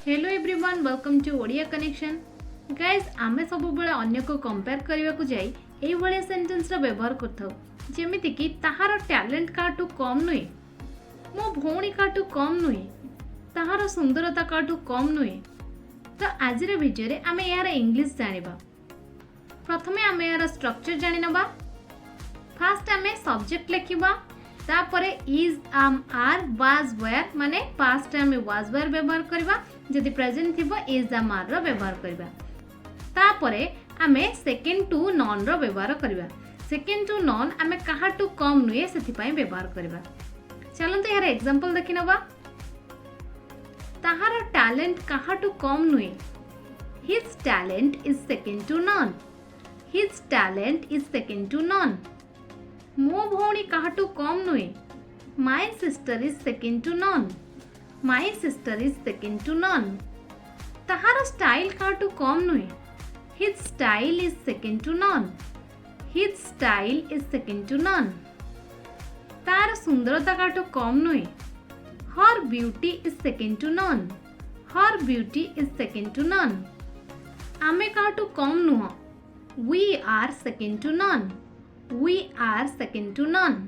Hello everyone welcome to Odia connection guys आमे सब बेले अन्य को कंपेयर करने को जाई एई भलिया सेंटेंस रो व्यवहार करथौ जेमिति कि ताहार टैलेंट काटू कम नुहे मो भौणी काटू कम नुहे ताहार सुंदरता काटू कम नुहे। तो आज वीडियो रे आमे यार इंग्लिश जानिबा। प्रथमे आमे यार स्ट्रक्चर जानि नबा। फास्ट आमे सब्जेक्ट लिखिबा तापरे इज आम आर वाज वेयर माने पास्ट आमे वाज वेयर व्यवहार करबा जदि प्रेजेंट थिबो इज आम आर रो व्यवहार करबा। तापरे आमे सेकंड टू नॉन रो व्यवहार करबा। सेकंड टू नॉन आमे कहा टू कम नुए सेथि पई व्यवहार करबा। चलंतु यार एग्जांपल देखिनबा। ताहार टैलेंट कहा टू कम नुए। His talent is second to none. His talent is second to none. मो भौणी काहाटू कम नुहे। My sister is second to none. My sister is second to none. ताहार स्टाइल काहाटू कम नुहे। His style is second to none. His style is second to none. तार सुंदरता काहाटू कम नुहे। Her beauty is second to none. Her beauty is second to non. आमे काहाटू कम नुह। We are second to none. We are second to none.